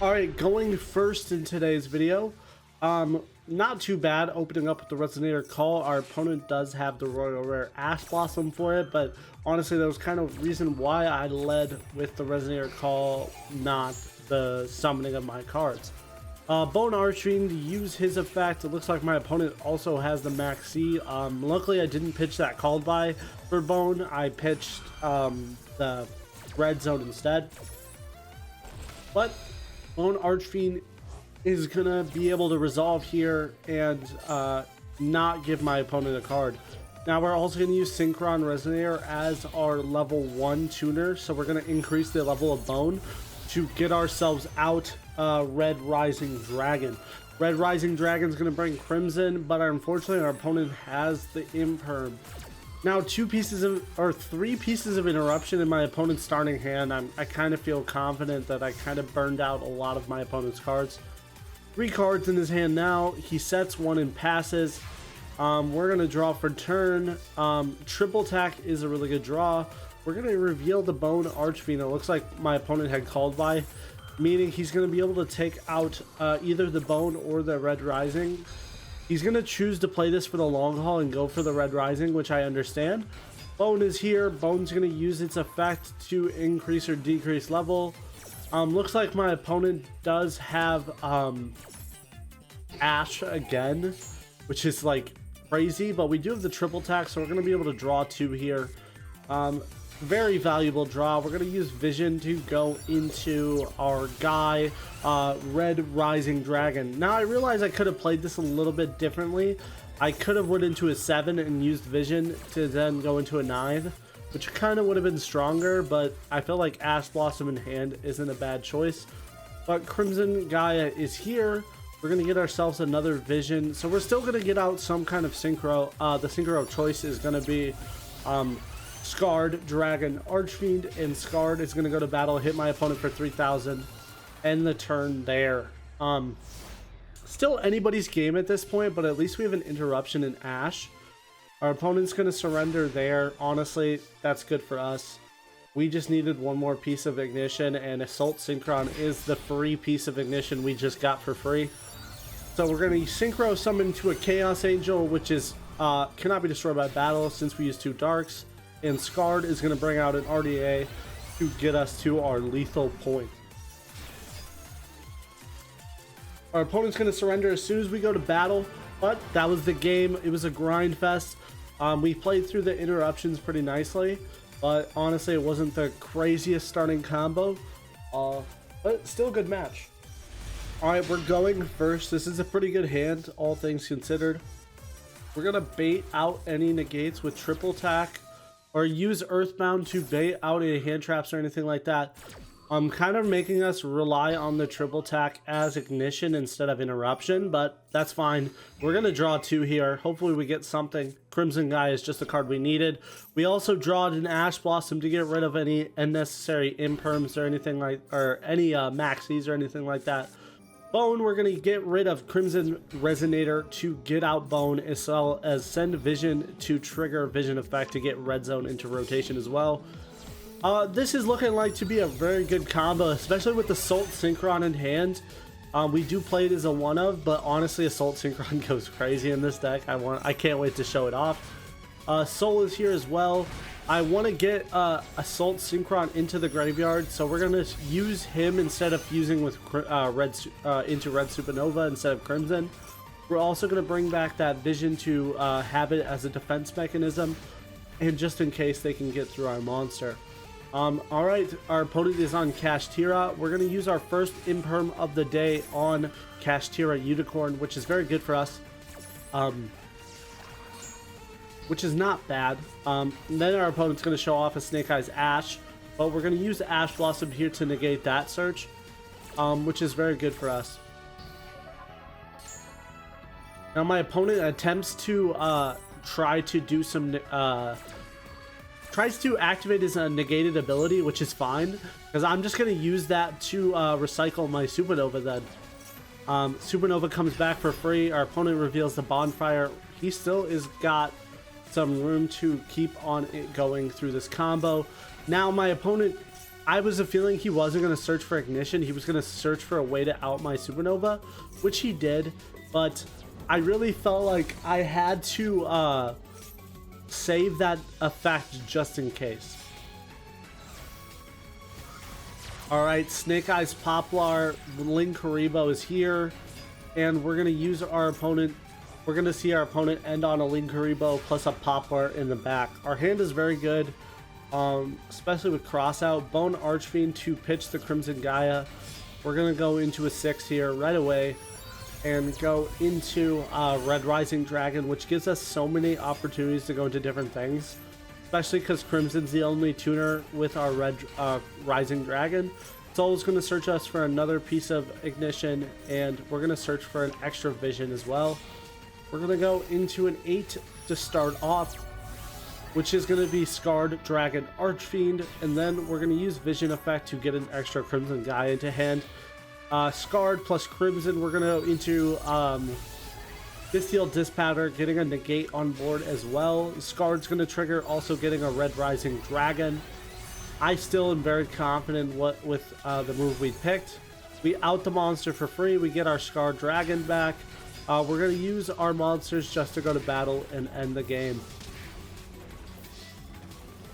Alright, going first in today's video. Not too bad opening up with the Resonator Call. Our opponent does have the Royal Rare Ash Blossom for it, but honestly that was kind of reason why I led with the Resonator Call, not the summoning of my cards. Bone ARCHFIEND to use his effect. It looks like my opponent also has the Max C. Luckily I didn't pitch that called by for Bone. I pitched the Red Zone instead. But Bone ARCHFIEND is gonna be able to resolve here and not give my opponent a card. Now we're also gonna use Synchron Resonator as our level 1 tuner, so we're gonna increase the level of Bone to get ourselves out Red Rising Dragon. Red Rising Dragon is gonna bring Crimson, but unfortunately our opponent has the Imperm. Now 3 pieces of Interruption in my opponent's starting hand. I kind of feel confident that I kind of burned out a lot of my opponent's cards. 3 cards in his hand now. He sets 1 and passes. We're gonna draw for turn. Triple attack is a really good draw. We're gonna reveal the Bone ARCHFIEND. It looks like my opponent had called by, meaning he's gonna be able to take out either the Bone or the Red Rising. He's going to choose to play this for the long haul and go for the Red Rising, which I understand. Bone is here. Bone's going to use its effect to increase or decrease level. Looks like my opponent does have Ash again, which is like crazy, but we do have the triple attack, so we're going to be able to draw 2 here. Very valuable draw. We're going to use Vision to go into our guy, Red Rising Dragon. Now I realize I could have played this a little bit differently. I could have went into a 7 and used Vision to then go into a 9, which kind of would have been stronger, but I feel like Ash Blossom in hand isn't a bad choice. But Crimson Gaia is here. We're going to get ourselves another Vision, so we're still going to get out some kind of Synchro. The Synchro choice is going to be Scarred Dragon ARCHFIEND, and Scarred is going to go to battle, hit my opponent for 3,000, end the turn there. Still anybody's game at this point, but at least we have an Interruption in Ash. Our opponent's going to surrender there. Honestly, that's good for us. We just needed one more piece of Ignition, and Assault Synchron is the free piece of Ignition we just got for free. So we're going to Synchro summon to a Chaos Angel, which is cannot be destroyed by battle since we use 2 Darks. And Scarred is going to bring out an RDA to get us to our lethal point. Our opponent's going to surrender as soon as we go to battle, but that was the game. It was a grind fest. We played through the interruptions pretty nicely, but honestly it wasn't the craziest starting combo, but still a good match. Alright, we're going first. This is a pretty good hand, all things considered. We're going to bait out any negates with triple attack, or use Earthbound to bait out any hand traps or anything like that. Kind of making us rely on the triple attack as Ignition instead of Interruption, but that's fine. We're going to draw 2 here. Hopefully we get something. Crimson Guy is just the card we needed. We also drawed an Ash Blossom to get rid of any unnecessary Imperms or anything like, or any Maxis or anything like that. Bone, we're going to get rid of Crimson Resonator to get out Bone, as well as send Vision to trigger Vision effect to get Red Zone into rotation as well. This is looking like to be a very good combo, especially with Assault Synchron in hand. We do play it as a 1-of, but honestly Assault Synchron goes crazy in this deck. I can't wait to show it off. Soul is here as well. I want to get Assault Synchron into the graveyard, so we're going to use him instead of fusing with into Red Supernova instead of Crimson. We're also going to bring back that Vision to have it as a defense mechanism, and just in case they can get through our monster. Alright, our opponent is on Kashtira. We're going to use our first Imperm of the day on Kashtira Unicorn, which is very good for us. Which is not bad. Then our opponent's going to show off a Snake Eyes Ash, but we're going to use Ash Blossom here to negate that search, which is very good for us. Now my opponent attempts to try to do some tries to activate his negated ability, which is fine because I'm just going to use that to recycle my Supernova then. Supernova comes back for free. Our opponent reveals the Bonfire. He still is got some room to keep on it going through this combo. Now my opponent I was a feeling he wasn't going to search for Ignition. He was going to search for a way to out my Supernova, which he did. But I really felt like I had to save that effect just in case. Alright, Snake Eyes Poplar, Linkuriboh is here. And we're going to use our opponent. We're going to see our opponent end on a Linkuriboh plus a Poplar in the back. Our hand is very good. Especially with Crossout. Bone Archfiend to pitch the Crimson Gaia. We're going to go into a 6 here right away and go into Red Rising Dragon, which gives us so many opportunities to go into different things, especially because Crimson's the only tuner with our Red Rising Dragon. Soul's going to search us for another piece of Ignition, and we're going to search for an extra Vision as well. We're going to go into an 8 to start off, which is going to be Scarred Dragon Archfiend, and then we're going to use Vision Effect to get an extra Crimson Gaia into hand. Scarred plus Crimson, we're going to go into Bestial Dispatter, getting a negate on board as well. Scarred's going to trigger, also getting a Red Rising Dragon. I still am very confident with the move we picked. We out the monster for free, we get our Scarred Dragon back. We're going to use our monsters just to go to battle and end the game.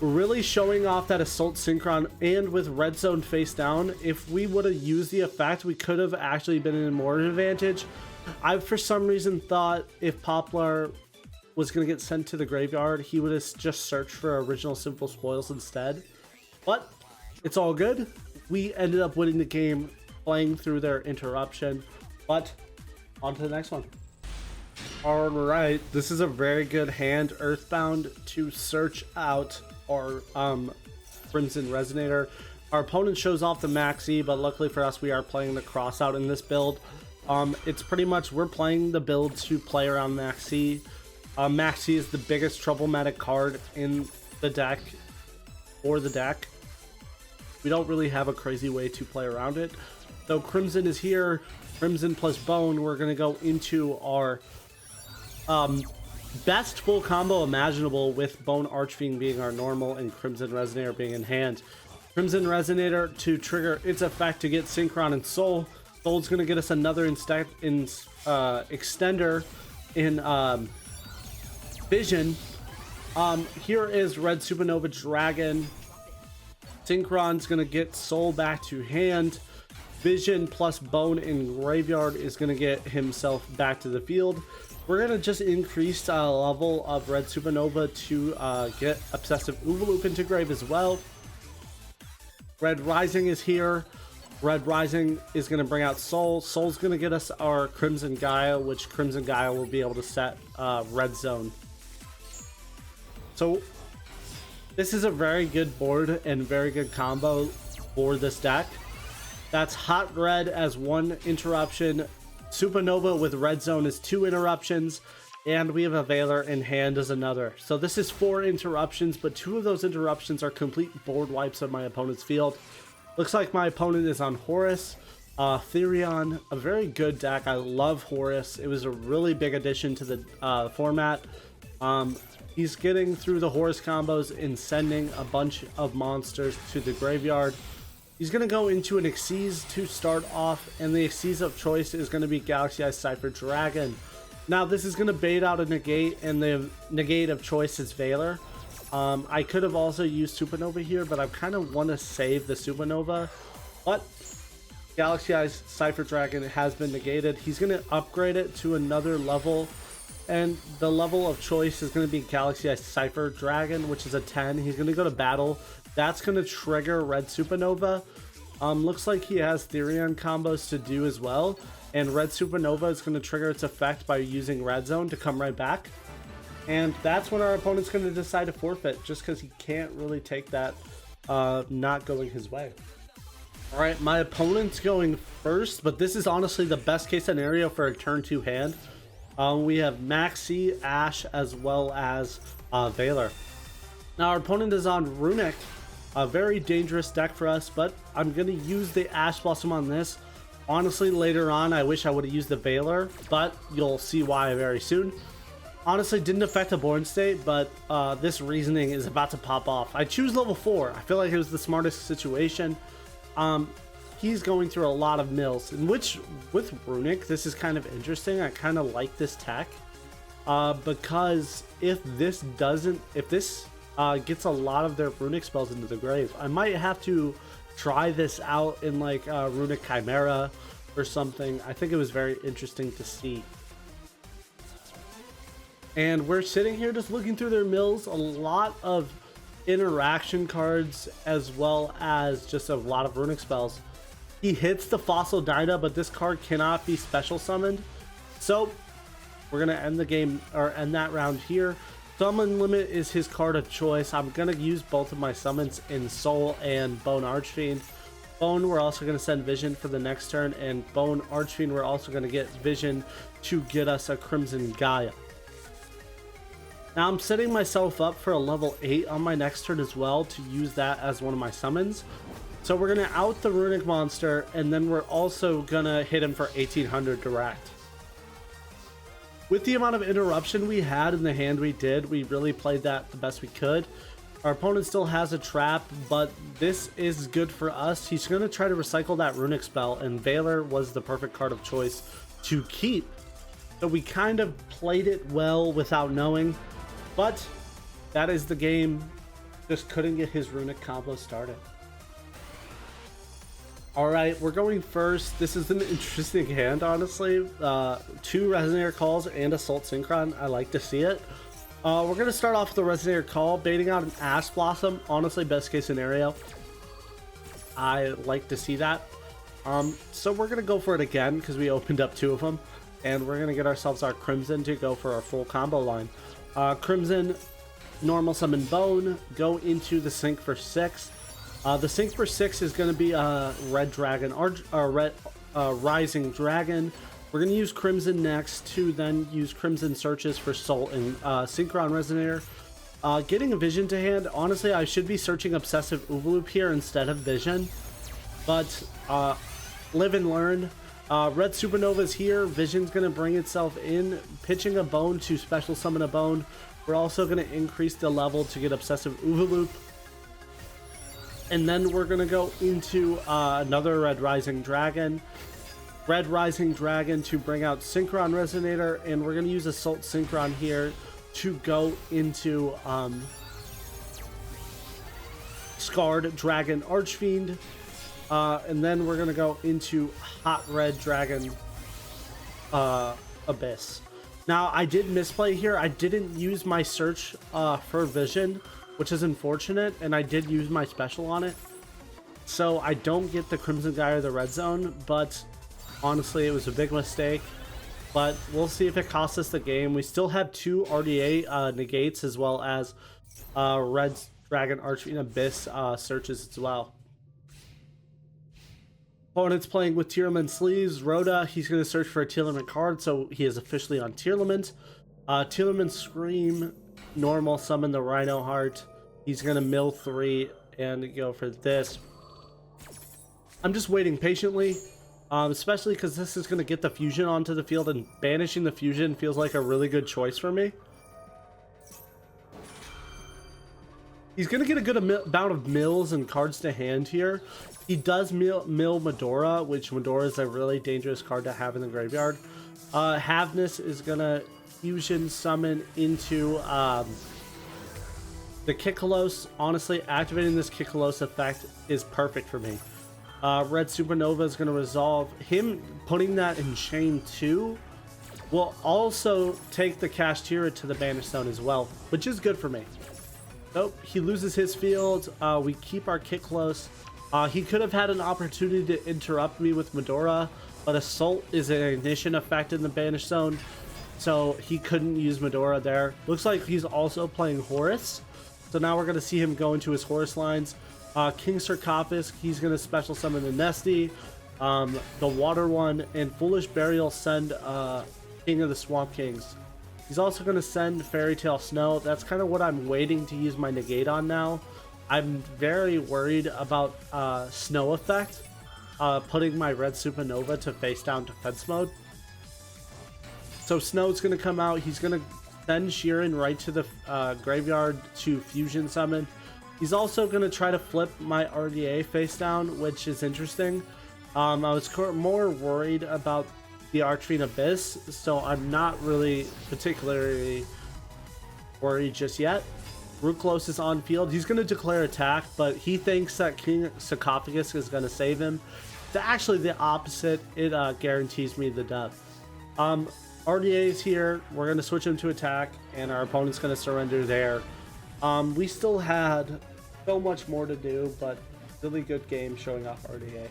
Really showing off that Assault Synchron, and with Red Zone face down, if we would have used the effect, we could have actually been in more advantage. I, for some reason, thought if Poplar was going to get sent to the graveyard, he would have just searched for original Simple Spoils instead. But it's all good. We ended up winning the game playing through their Interruption. But on to the next one. Alright, this is a very good hand, Earthbound, to search out our Crimson Resonator. Our opponent shows off the Maxi, but luckily for us, we are playing the Crossout in this build. It's pretty much, we're playing the build to play around Maxi. Maxi is the biggest problematic card in the deck, or the deck. We don't really have a crazy way to play around it. So Crimson is here, Crimson plus Bone. We're going to go into our best full combo imaginable, with Bone Archfiend being our normal and Crimson Resonator being in hand. Crimson Resonator to trigger its effect to get Synchron and Soul. Soul's going to get us another extender in Vision. Here is Red Supernova Dragon. Synchron's going to get Soul back to hand. Vision plus Bone in Graveyard is going to get himself back to the field. We're going to just increase level of Red Supernova to get Obsessive Oovaloop into grave as well. Red Rising is here. Red Rising is going to bring out Soul. Soul's going to get us our Crimson Gaia, which Crimson Gaia will be able to set Red Zone. So this is a very good board and very good combo for this deck. That's Hot Red as one interruption. Supernova with Red Zone is 2 interruptions, and we have a Veiler in hand as another. So this is 4 interruptions, but 2 of those interruptions are complete board wipes of my opponent's field. Looks like my opponent is on Horus. Therion, a very good deck. I love Horus. It was a really big addition to the format. He's getting through the Horus combos and sending a bunch of monsters to the graveyard. He's going to go into an Xyz to start off, and the Xyz of choice is going to be Galaxy Eye Cypher Dragon. Now, this is going to bait out a negate, and the negate of choice is Veiler. I could have also used Supernova here, but I kind of want to save the Supernova. But Galaxy Eye Cypher Dragon has been negated. He's going to upgrade it to another level, and the level of choice is going to be Galaxy Eye Cypher Dragon, which is a 10. He's going to go to battle. That's going to trigger Red Supernova. Looks like he has Therion combos to do as well. And Red Supernova is going to trigger its effect by using Red Zone to come right back. And that's when our opponent's going to decide to forfeit, just because he can't really take that not going his way. Alright, my opponent's going first, but this is honestly the best case scenario for a turn 2 hand. We have Maxi, Ash, as well as Veiler. Now our opponent is on Runick. A very dangerous deck for us, but I'm going to use the Ash Blossom on this. Honestly, later on, I wish I would have used the Veiler, but you'll see why very soon. Honestly, didn't affect the born state, but this reasoning is about to pop off. I choose level 4. I feel like it was the smartest situation. He's going through a lot of mills, in which with Runick, this is kind of interesting. I kind of like this tech because if this gets a lot of their Runick spells into the grave, I might have to try this out in like Runick Chimera or something. I think it was very interesting to see. And we're sitting here just looking through their mills, a lot of interaction cards as well as just a lot of Runick spells. He hits the Fossil Dyna, but this card cannot be special summoned. So we're gonna end the game, or end that round here. Summon Limit is his card of choice. I'm gonna use both of my summons in Soul and Bone Archfiend. Bone, we're also gonna send Vision for the next turn, and Bone Archfiend, we're also gonna get Vision to get us a Crimson Gaia. Now I'm setting myself up for a level 8 on my next turn as well to use that as one of my summons. So we're going to out the Runick monster, and then we're also going to hit him for 1800 direct. With the amount of interruption we had in the hand we did, we really played that the best we could. Our opponent still has a trap, but this is good for us. He's going to try to recycle that Runick spell, and Valor was the perfect card of choice to keep. So we kind of played it well without knowing, but that is the game. Just couldn't get his Runick combo started. Alright, we're going first. This is an interesting hand, honestly. 2 Resonator Calls and Assault Synchron. I like to see it. We're going to start off with the Resonator Call, baiting out an Ash Blossom. Honestly, best case scenario. I like to see that. So we're going to go for it again because we opened up 2 of them. And we're going to get ourselves our Crimson to go for our full combo line. Crimson, normal summon Bone, go into the Sync for 6. The sync for 6 is going to be Red Dragon, Rising Dragon. We're going to use Crimson next to then use Crimson Searches for Soul and Synchron Resonator. Getting a Vision to hand, honestly, I should be searching Obsessive Oovaloop here instead of Vision. But live and learn. Red Supernova is here. Vision's going to bring itself in, pitching a Bone to special summon a Bone. We're also going to increase the level to get Obsessive Oovaloop. And then we're going to go into another Red Rising Dragon. Red Rising Dragon to bring out Synchron Resonator. And we're going to use Assault Synchron here to go into Scarred Dragon Archfiend. And then we're going to go into Hot Red Dragon Abyss. Now, I did misplay here. I didn't use my search for Vision, which is unfortunate, and I did use my special on it. So I don't get the Crimson Guy or the Red Zone, but honestly, it was a big mistake. But we'll see if it costs us the game. We still have 2 RDA negates as well as Red Dragon Archfiend Abyss searches as well. Opponent's playing with Tearlament sleeves. Rhoda, he's going to search for a Tearlament card, so he is officially on Tearlament. Tearlament Scream, normal summon the Rhino Heart. He's going to mill 3 and go for this. I'm just waiting patiently, especially because this is going to get the fusion onto the field, and banishing the fusion feels like a really good choice for me. He's going to get a good amount of mills and cards to hand here. He does mill Medora, which Medora is a really dangerous card to have in the graveyard. Havness is going to fusion summon into the Kikalos. Honestly, activating this Kikalos effect is perfect for me. Red Supernova is going to resolve. Him putting that in chain 2 will also take the Kashtira to the Banish Zone as well, which is good for me. Nope, he loses his field. We keep our Kikalos. He could have had an opportunity to interrupt me with Medora, but Assault is an ignition effect in the Banish Zone, so he couldn't use Medora there. Looks like he's also playing Horus, so now we're going to see him go into his Horus lines. King Sarcophagus, he's going to special summon the Nesty, the Water one, and Foolish Burial send King of the Swamp Kings. He's also going to send Fairy Tale Snow. That's kind of what I'm waiting to use my negate on now. I'm very worried about Snow effect, putting my Red Supernova to face down defense mode. So Snow's going to come out. He's going to send Sheeran right to the graveyard to fusion summon. He's also going to try to flip my RDA face down, which is interesting. I was more worried about the ARCHFIEND Abyss, so I'm not really particularly worried just yet. Ruklos is on field. He's going to declare attack, but he thinks that King Sarcophagus is going to save him. It's actually the opposite. It guarantees me the death. RDA is here. We're going to switch him to attack, and our opponent's going to surrender there. We still had so much more to do, but really good game showing off RDA.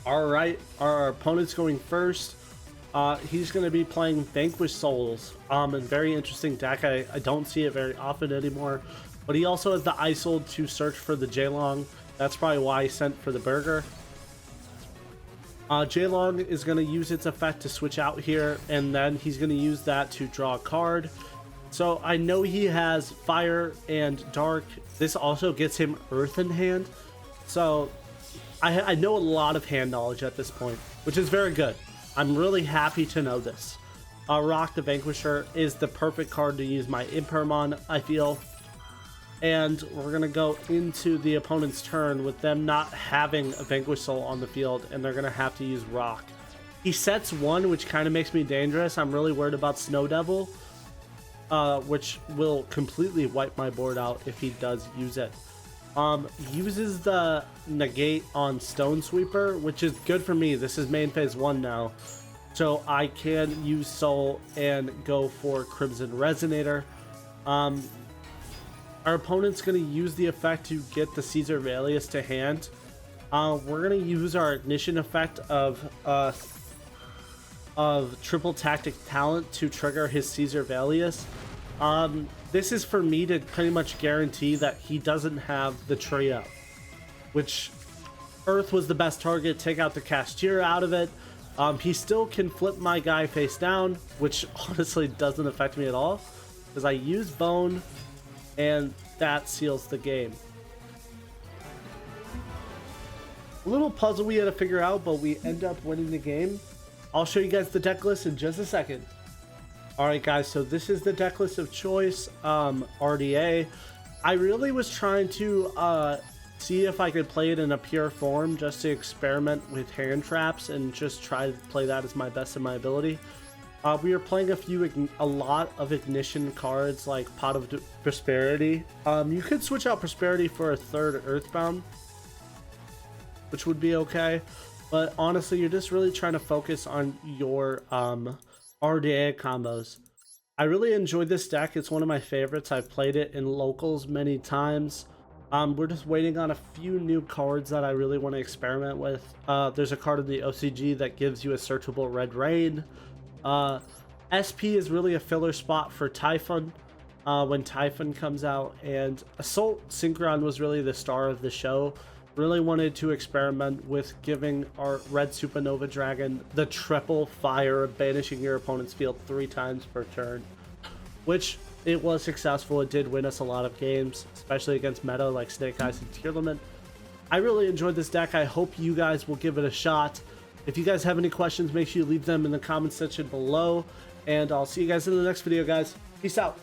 All right, our opponent's going first. He's going to be playing Vanquish Souls, and very interesting deck. I don't see it very often anymore, but he also has the Isold to search for the Jaylong. That's probably why he sent for the Burger. Jaylong is going to use its effect to switch out here, and then he's going to use that to draw a card. So I know he has Fire and Dark. This also gets him Earth in hand. So I know a lot of hand knowledge at this point, which is very good. I'm really happy to know this. Rock the Vanquisher is the perfect card to use my Impermon, I feel. And we're going to go into the opponent's turn with them not having a Vanquish Soul on the field, and they're going to have to use Rock. He sets one, which kind of makes me dangerous. I'm really worried about Snow Devil, which will completely wipe my board out if he does use it. Uses the negate on Stone Sweeper, which is good for me. This is main phase 1 now, so I can use Soul and go for Crimson Resonator. Our opponent's going to use the effect to get the Caesar Valius to hand. We're going to use our Ignition effect of Triple Tactic Talent to trigger his Caesar Valius. This is for me to pretty much guarantee that he doesn't have the trio, which Earth was the best target. Take out the Castier out of it. He still can flip my guy face down, which honestly doesn't affect me at all because I use Bone, and that seals the game. A little puzzle we had to figure out, but we end up winning the game. I'll show you guys the deck list in just a second. Alright guys, so this is the deck list of choice, RDA. I really was trying to see if I could play it in a pure form just to experiment with hand traps and just try to play that as my best of my ability. We were playing a lot of Ignition cards like Pot of Prosperity. You could switch out Prosperity for a third Earthbound, which would be okay. But honestly, you're just really trying to focus on your RDA combos. I really enjoyed this deck. It's one of my favorites. I've played it in locals many times. We're just waiting on a few new cards that I really want to experiment with. There's a card in the OCG that gives you a searchable Red Rain. SP is really a filler spot for Typhon when Typhon comes out, and Assault Synchron was really the star of the show. Really wanted to experiment with giving our Red Supernova Dragon the triple fire of banishing your opponent's field 3 times per turn, which it was successful. It did win us a lot of games, especially against meta like Snake Eyes and Tearlament. I really enjoyed this deck. I hope you guys will give it a shot. If you guys have any questions, make sure you leave them in the comment section below, and I'll see you guys in the next video, guys. Peace out.